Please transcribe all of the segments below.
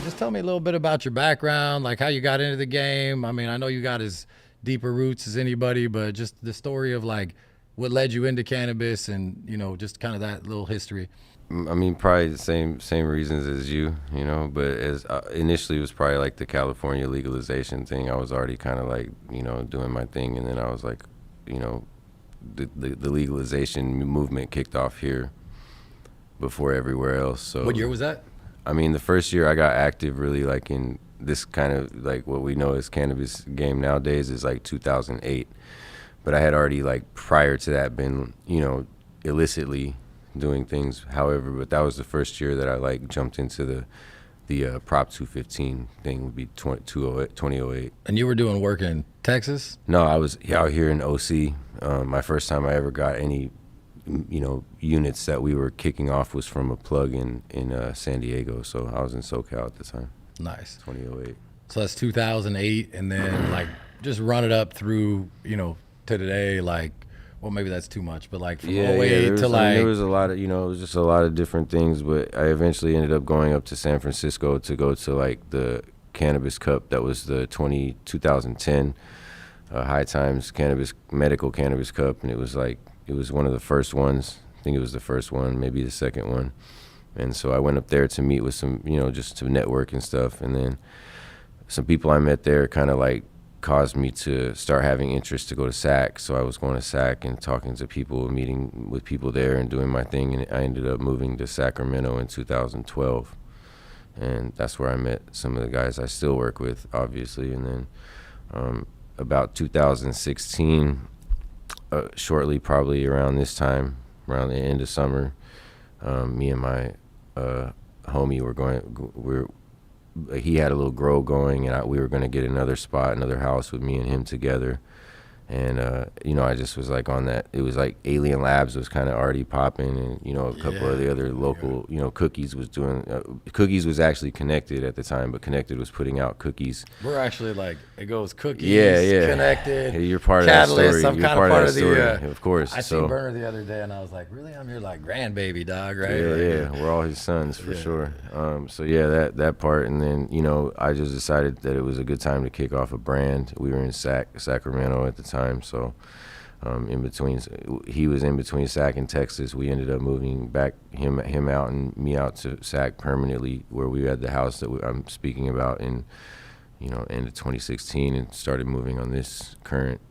just tell me a little bit about your background, like how you got into the game. I mean, I know you got as deeper roots as anybody, but just the story of like what led you into cannabis and, just kind of that little history. I mean, probably the same reasons as you, But as initially, it was probably like the California legalization thing. I was already kind of like, doing my thing, and then I was like, you know, the legalization movement kicked off here before everywhere else. So What year was that? I mean, the first year I got active really like in this kind of like what we know as cannabis game nowadays is like 2008. But I had already like prior to that been, illicitly doing things. However, but that was the first year that I like jumped into the Prop 215 thing would be 2008. And you were doing work in Texas? No, I was out here in OC. My first time I ever got any, units that we were kicking off was from a plug in San Diego. So I was in SoCal at the time. Nice. 2008. So that's 2008, and then like just run it up through, to today, like, well, maybe that's too much, but like from Yeah, 08 to like, there was a lot of, it was just a lot of different things, but I eventually ended up going up to San Francisco to go to like the Cannabis Cup. That was the 2010 High Times Medical Cannabis Cup, and it was one of the first ones. I think it was the first one, maybe the second one. And so I went up there to meet with some, just to network and stuff. And then some people I met there kind of like caused me to start having interest to go to SAC. So I was going to SAC and talking to people, meeting with people there and doing my thing. And I ended up moving to Sacramento in 2012. And that's where I met some of the guys I still work with, obviously. And then about 2016, shortly probably around this time, around the end of summer, me and my homie he had a little grow going, and we were going to get another spot, another house with me and him together. And, I just was like on that. It was like Alien Labs was kind of already popping, and, a couple of the other local, Cookies was doing, Cookies was actually Connected at the time, but Connected was putting out Cookies. we're actually like, it goes Cookies, Yeah. Connected, Hey, you're part Catalyst, of that story. I'm You're kind of part that of story, the, of course. I seen Burner the other day, and I was like, really? I'm your like grandbaby, dog, right? Yeah, Like, we're all his sons for Yeah. sure. So yeah, that part, and then I just decided that it was a good time to kick off a brand. We were in Sacramento at the time, so he was in between Sac and Texas. We ended up moving back him out and me out to Sac permanently, where we had the house that I'm speaking about in end of 2016, and started moving on this current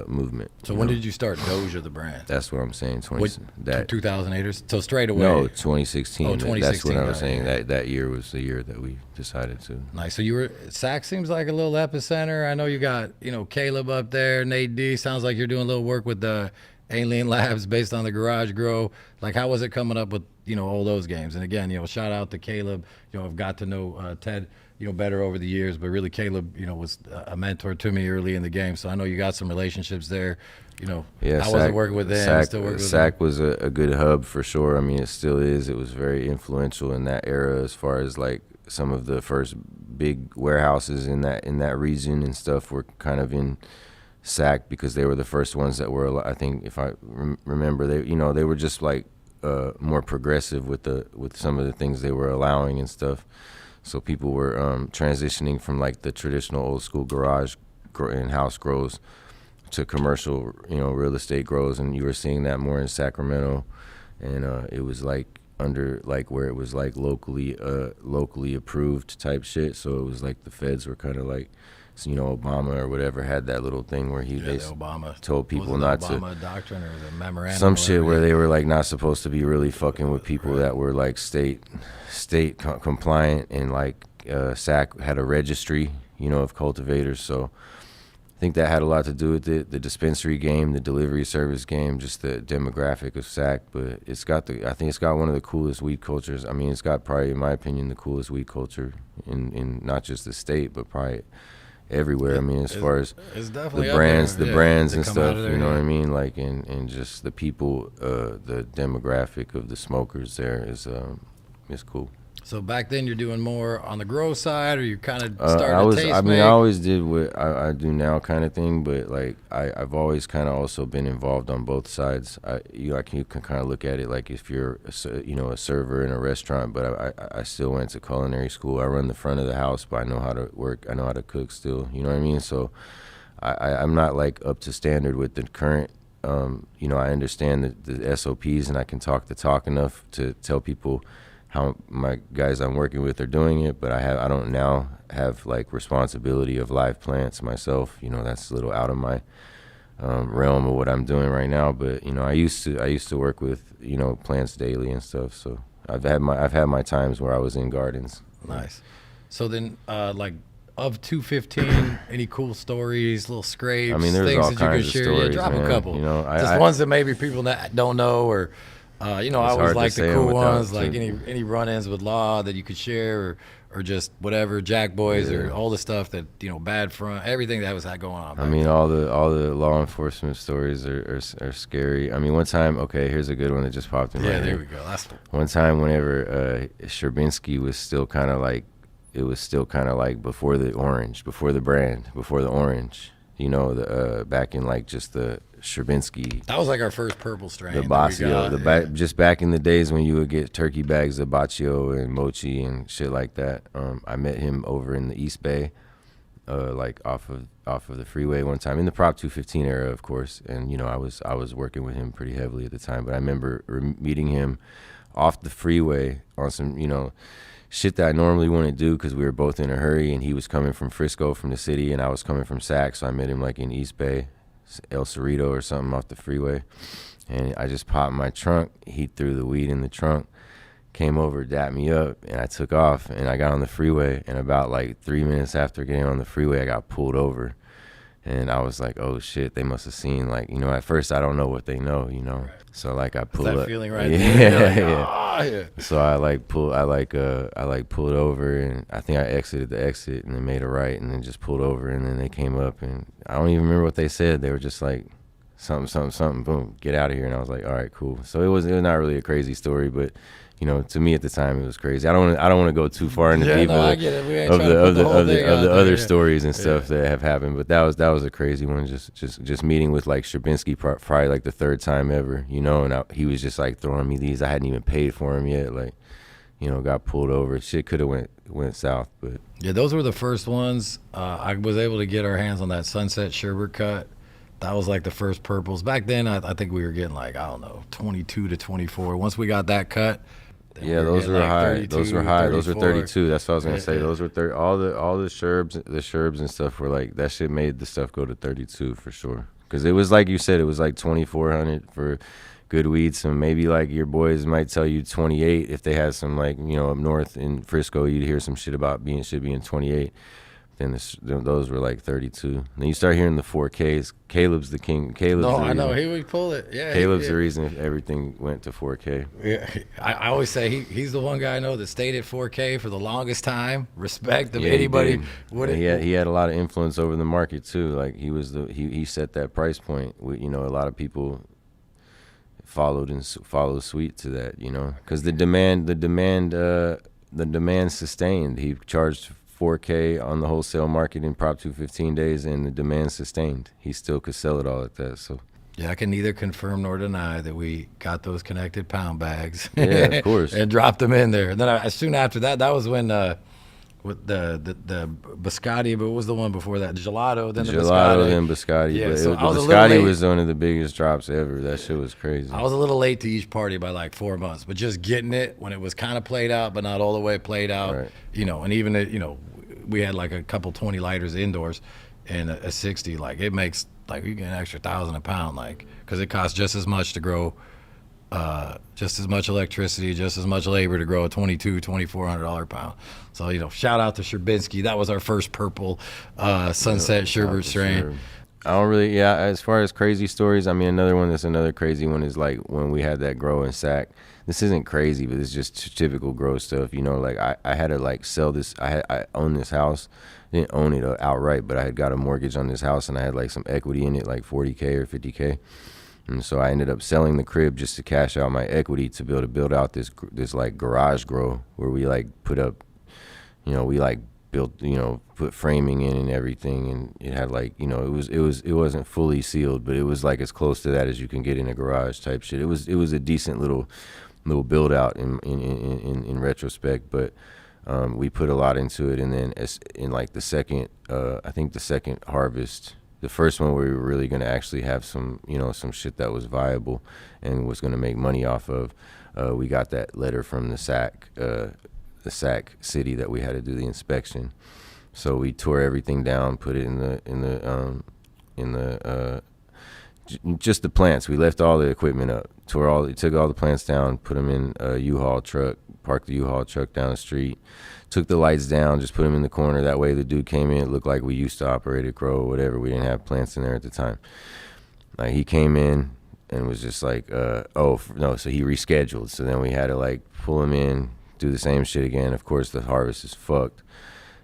movement. So when did you start Doja, the brand? That's what I'm saying. 2008 or so straight away? No, 2016. Oh, 2016. That's what I was saying. Yeah. That year was the year that we decided to. Nice. So you were, Sac seems like a little epicenter. I know you got, Caleb up there, Nate D. Sounds like you're doing a little work with the Alien Labs based on the Garage Grow. Like, how was it coming up with, all those games? And again, shout out to Caleb. I've got to know Ted, better over the years, but really Caleb, was a mentor to me early in the game. So I know you got some relationships there. Yeah, I wasn't working with them. Still working with Sac was a good hub for sure. I mean, it still is. It was very influential in that era as far as like some of the first big warehouses in that region and stuff were kind of in Sac, because they were the first ones that were, I think, if I remember, they were just like more progressive with some of the things they were allowing and stuff. So people were transitioning from like the traditional old school garage and house grows to commercial, real estate grows, and you were seeing that more in Sacramento, and it was like under like where it was like locally approved type shit. So it was like the feds were kind of like, Obama or whatever had that little thing where they told people not to. Obama doctrine or the memorandum. Some shit where they were like not supposed to be really fucking with people that were like state compliant, and like SAC had a registry, of cultivators. So I think that had a lot to do with it. The dispensary game, the delivery service game, just the demographic of SAC. But I think it's got one of the coolest weed cultures. I mean, it's got probably, in my opinion, the coolest weed culture in not just the state, but probably everywhere. I mean, as far as the brands and stuff, what I mean? Like, and just the people, the demographic of the smokers there is cool. So back then you're doing more on the grow side, or you kind of starting to taste I mean, make? I always did what I do now, kind of thing. But like, I've always kind of also been involved on both sides. You can kind of look at it like if you're, a server in a restaurant. But I still went to culinary school. I run the front of the house, but I know how to work. I know how to cook still. You know what I mean? So, I'm not like up to standard with the current. I understand the SOPs, and I can talk the talk enough to tell people how my guys I'm working with are doing it, but I don't now have like responsibility of live plants myself. That's a little out of my realm of what I'm doing right now. But I used to work with plants daily and stuff. So I've had my times where I was in gardens. Nice. So then, like of 215, any cool stories, little scrapes, I mean, there's things all that you can kinds of share? stories, Yeah, drop man. a couple. I Just ones that maybe people that don't know, or I always hard to like say the 'em cool without ones, like any run-ins with law that you could share, or just whatever, Jack Boys, or all the stuff that bad front, everything that was going on. I mean, all the law enforcement stories are scary. I mean, one time, okay, here's a good one that just popped in my head. Yeah, there we go. That's one time whenever Sherbinski was still kind of like, it was still kind of like before the orange, before the brand, before the orange. Back in like just the Sherbinski. That was like our first purple strain. The Baccio, just back in the days when you would get turkey bags of Baccio and Mochi and shit like that. I met him over in the East Bay, like off of the freeway one time in the Prop 215 era, of course. And I was working with him pretty heavily at the time. But I remember meeting him off the freeway on some shit that I normally wouldn't do because we were both in a hurry, and he was coming from Frisco, from the city, and I was coming from Sac, so I met him like in East Bay, El Cerrito or something off the freeway, and I just popped my trunk. He threw the weed in the trunk, came over, dapped me up, and I took off, and I got on the freeway, and about like 3 minutes after getting on the freeway, I got pulled over. And I was like, oh shit, they must have seen, like, at first I don't know what they know, Right. So like I pulled that up. feeling right Yeah, there. Like, yeah. yeah. So I pulled over, and I think I exited the exit and then made a right and then just pulled over, and then they came up, and I don't even remember what they said. They were just like, something, boom, get out of here. And I was like, all right, cool. So it was not really a crazy story, but to me at the time it was crazy. I don't want to go too far into deep of the other stories and stuff that have happened, but that was a crazy one. Just meeting with like Sherbinski probably like the third time ever, and he was just like throwing me these. I hadn't even paid for them yet, like, got pulled over. Shit could have went south, but yeah, those were the first ones. I was able to get our hands on that Sunset Sherbert cut. That was like the first purples. Back then, I think we were getting like, I don't know, 22 to 24. Once we got that cut, yeah, those were high. Those were high. 34. Those were 32. That's what I was gonna say. Yeah. Those were 30. All the sherbs and stuff were like, that shit made the stuff go to 32 for sure. Because it was like you said, it was like 2,400 for good weed. So maybe like your boys might tell you 28 if they had some, like, up north in Frisco, you'd hear some shit about being 28. Then those were like 32. Then you start hearing the 4Ks. Caleb's the king. I know. He would pull it. Yeah. Caleb's the reason everything went to 4K. Yeah. I always say he's the one guy I know that stayed at 4K for the longest time. Respect of anybody. He had a lot of influence over the market too. Like he set that price point. A lot of people followed suit to that. Because the demand sustained. He charged 4K on the wholesale market in Prop 215 days, and the demand sustained. He still could sell it all at that. So yeah, I can neither confirm nor deny that we got those connected pound bags. Yeah, of course. And dropped them in there. And then soon after that was when with the biscotti, but what was the one before that? Gelato, then the biscotti. Then biscotti. Yeah, but so the I was biscotti was one of the biggest drops ever. That shit was crazy. I was a little late to each party by like 4 months, but just getting it when it was kind of played out, but not all the way played out. Right. And even we had like a couple 20 lighters indoors, and a 60. Like it makes like you get an extra $1,000 a pound, like because it costs just as much to grow. Just as much electricity, just as much labor to grow a $2,400 pound. So, shout out to Sherbinski. That was our first purple Sunset Sherbert strain. Sure. I don't really, as far as crazy stories, I mean, another crazy one is like when we had that grow in Sac. This isn't crazy, but it's just typical grow stuff. Like I had to like sell this. I own this house. I didn't own it outright, but I had got a mortgage on this house, and I had like some equity in it, like 40K or 50K. And so I ended up selling the crib just to cash out my equity to be able to build out this like garage grow where we like put up, we like built, put framing in and everything, and it had like, it wasn't fully sealed, but it was like as close to that as you can get in a garage type shit. It was a decent little build out in retrospect, but we put a lot into it. And then in like the second, I think the second harvest, the first one where we were really going to actually have some, some shit that was viable and was going to make money off of, we got that letter from the SAC city that we had to do the inspection. So we tore everything down, put it just the plants. We left all the equipment up, took all the plants down, put them in a U-Haul truck, parked the U-Haul truck down the street, took the lights down, just put them in the corner. That way the dude came in, it looked like we used to operate a grow or whatever. We didn't have plants in there at the time. Like he came in and was just like, so he rescheduled. So then we had to like pull him in, do the same shit again. Of course, the harvest is fucked.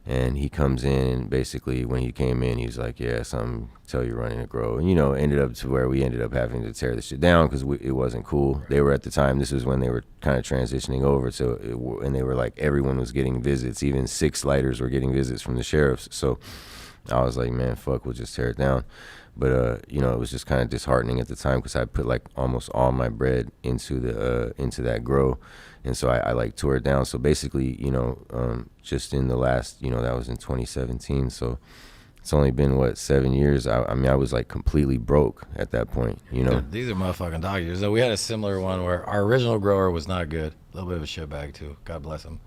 And he comes in, and basically when he came in, he was like, yeah, something tell you running a grow. And, ended up to where we ended up having to tear the shit down because it wasn't cool. Right. They were at the time, this was when they were kind of transitioning over. And they were like, everyone was getting visits. Even 6 lighters were getting visits from the sheriffs. So I was like, man, fuck, we'll just tear it down. But, it was just kind of disheartening at the time because I put like almost all my bread into that grow. And so I like tore it down. So basically, just in the last, that was in 2017. So it's only been 7 years. I mean, I was like completely broke at that point, Dude, these are motherfucking dog years. So we had a similar one where our original grower was not good. A little bit of a shitbag too. God bless him.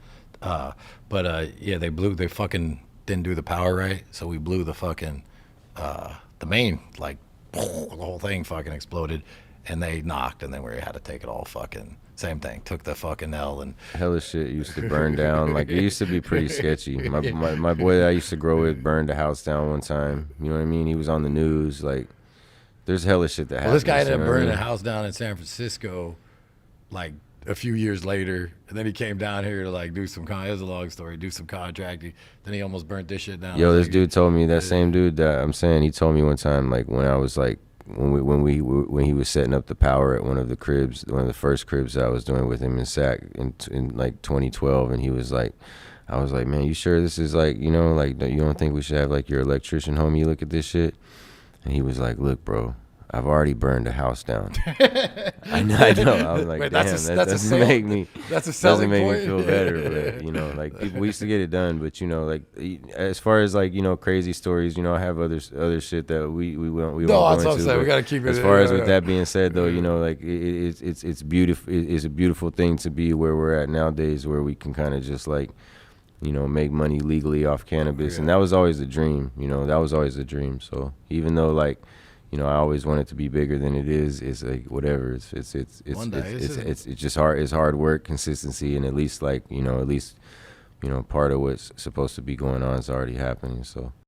They fucking didn't do the power right. So we blew the fucking, the main, like, the whole thing fucking exploded. And they knocked, and then we had to take it all fucking, same thing. Took the fucking L and hella shit used to burn down. Like it used to be pretty sketchy. My boy that I used to grow with burned a house down one time. You know what I mean? He was on the news. Like there's hella shit that happens. Well, this guy ended up burning a house down in San Francisco, like a few years later, and then he came down here to like do some it was a long story, do some contracting. Then he almost burnt this shit down. Yo, this dude told me, that same dude that I'm saying, he told me one time, like when I was like, when he was setting up the power at one of the first cribs that I was doing with him in SAC in like 2012, and he was like, I was like, man, you sure this is like, you don't think we should have like your electrician homie look at this shit? And he was like, look, bro, I've already burned a house down. I know. I was like, wait, damn, that doesn't make me feel better. But like people, we used to get it done. But like as far as like crazy stories, I have other shit that we won't go into. We gotta keep it. As far as with that being said, though, like it's beautiful. It's a beautiful thing to be where we're at nowadays, where we can kind of just like make money legally off cannabis, and that was always the dream. That was always the dream. So even though like. I always want it to be bigger than it is. It's like whatever. It's just hard. It's hard work, consistency, and at least part of what's supposed to be going on is already happening. So.